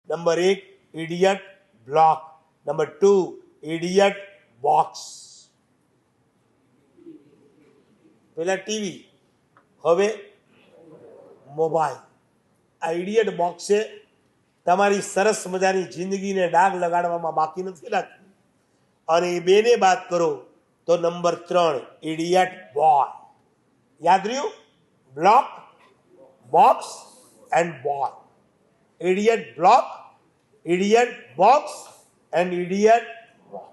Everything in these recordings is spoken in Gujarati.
Number 1 idiot block, number 2 idiot box. પેલા ટીવી, હવે મોબાઈલ. આ ઇડિયટ બોક્સે તમારી સરસ મજાની જિંદગીને ડાઘ લગાડવામાં બાકી નથી રાખતી. અને એ બેને બાદ કરો તો નંબર 3 ઇડિયટ બોય. યાદ રહ્યું? Block, box and boy. Idiot block, idiot box and idiot boy.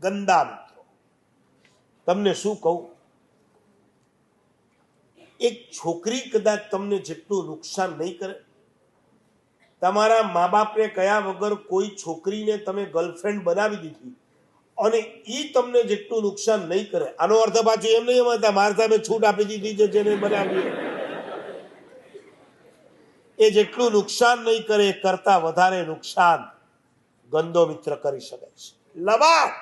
ગંદા મિત્રો, તમને શું કહું, એક છોકરી કદાચ તમને જેટલું નુકસાન નહીં કરે, તમારા મા બાપને કયા વગર કોઈ છોકરીને તમે ગર્લફ્રેન્ડ બનાવી દીધી અને એ તમને જેટલું નુકસાન નહીં કરે. આનો અર્થ પાછું એમ નહીં સમજતા મારા સાહેબે છૂટ આપી દીધી છે જેને બનાવી, એ જેટલું નુકસાન નહીં કરે એ કરતા વધારે નુકસાન ગંદો મિત્ર કરી શકે છે. લબાડ.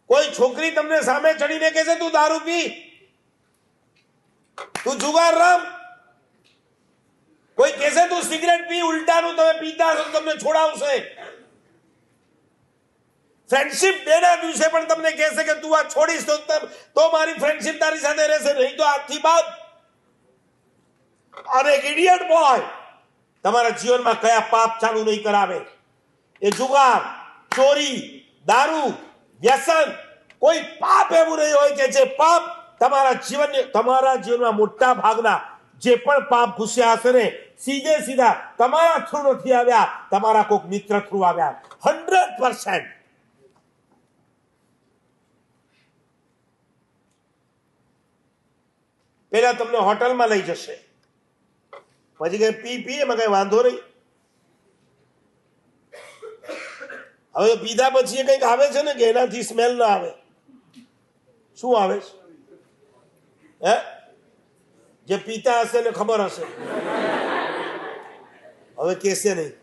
કોઈ છોકરી તમને સામે ચડીને કહેશે તું દારૂ પી, તું જુગાર રમ, કોઈ કહેશે તું સિગરેટ પી, ઉલટાનું તમે પીતા હશો તમને છોડાવશે. ફ્રેન્ડશિપ ડે ના દિવસે પણ તમને કહેશે કે તું આ છોડીશ તો મારી ફ્રેન્ડશિપ તારી સાથે રહેશે, નહીં તો આજથી બાદ. અને એક ઇડિયટ બોય તમારા જીવનમાં કયા પાપ ચાલુ નહીં કરાવે. એ જુગાર, ચોરી, દારૂ, વ્યસન, કોઈ પાપ એવું નહીં હોય કે જે પાપ તમારા જીવનમાં મોટા ભાગના જે પણ પાપ ઘૂસ્યા હશે ને સીધા તમારા થ્રુ નથી આવ્યા, તમારા કોઈક મિત્ર થ્રુ આવ્યા. 100%. પેલા તમને હોટલમાં લઈ જશે, પછી કઈ પી એમાં કઈ વાંધો નહીં. હવે પીધા પછી કઈક આવે છે ને કે એનાથી સ્મેલ ના આવે. શું આવે છે? હે, જે પીતા હશે ને ખબર હશે. હવે કેસે નહીં.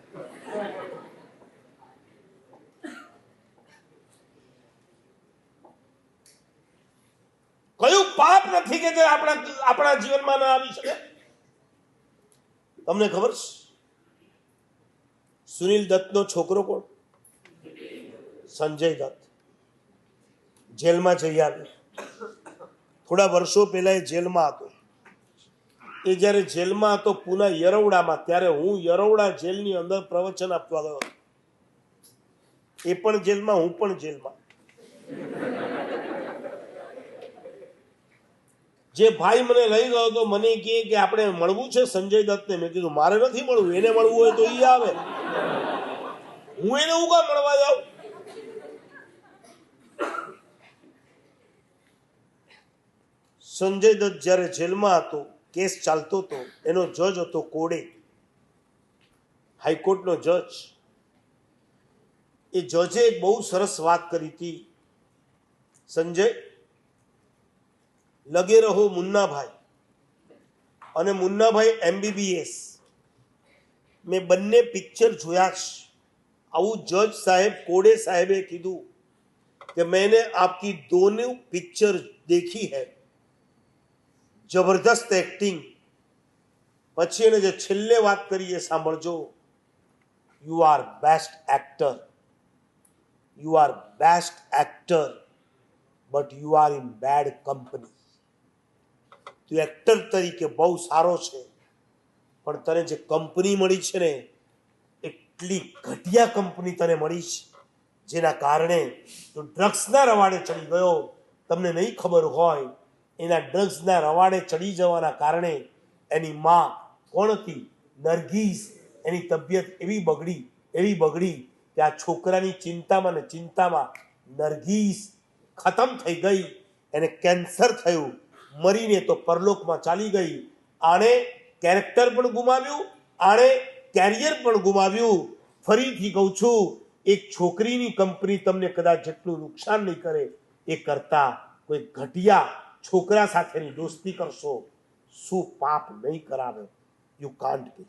કયું પાપ નથી કે જે આપણા જીવનમાં ના આવી શકે? તમને ખબર છે સુનિલ દત્તનો છોકરો કોણ? સંજય દત્ત. જેલમાં જઈ આવ્યો. થોડા વર્ષો પહેલા એ જેલમાં હતો. એ જ્યારે જેલમાં હતો પુના યરવડામાં, ત્યારે હું યરવડા જેલની અંદર પ્રવચન આપવા ગયો. એ પણ જેલમાં, હું પણ જેલમાં. જે ભાઈ મને લઈ ગયો તો મને કહે કે આપણે મળવું છે સંજય દત્તને. મેં કીધું મારે નથી મળવું, એને મળવું હોય તો એ આવે, હું એને હું કામ મળવા જાઉં? સંજય દત્ત જ્યારે જેલમાં હતો, કેસ ચાલતો હતો, એનો જજ હતો કોડે, હાઈકોર્ટનો જજ. એ જજે એક બહુ સરસ વાત કરી હતી, સંજય લગે રહો મુન્નાભાઈ અને મુન્નાભાઈ MBBS, મેં બંને પિક્ચર જોયા છે. આવું જજ સાહેબ કોડે સાહેબે કીધું कि मैंने आपकी दोनों पिक्चर देखी है, जबरदस्त एक्टिंग. પછી એને જે છેલ્લે વાત કરી એ સાંભળજો. You are best actor, you are best actor, but you are in bad company. તું એક્ટર તરીકે બહુ સારો છે, પણ તને જે કંપની મળી છે ને એટલી ઘટિયા કંપની તને મળી છે, જેના કારણે તું ડ્રગ્સના રવાડે ચડી ગયો. તમને નહીં ખબર હોય, એના ડ્રગ્સના રવાડે ચડી જવાના કારણે એની માં કોણ હતી? નરગીસ. એની તબિયત એવી બગડી કે આ છોકરાની ચિંતામાં ને ચિંતામાં નરગીસ ખતમ થઈ ગઈ. એને કેન્સર થયું, મરીને તો પરલોકમાં ચાલી ગઈ. આણે કેરેક્ટર પણ ગુમાવ્યું, આણે કેરિયર પણ ગુમાવ્યું. ફરીથી કહું છું, એક છોકરીની કંપની તમને કદાચ જેટલું નુકસાન નહીં કરે એ કરતા કોઈ ઘટિયા છોકરા સાથેની દોસ્તી કરશો, શું પાપ નહીં કરાવે? You can't B.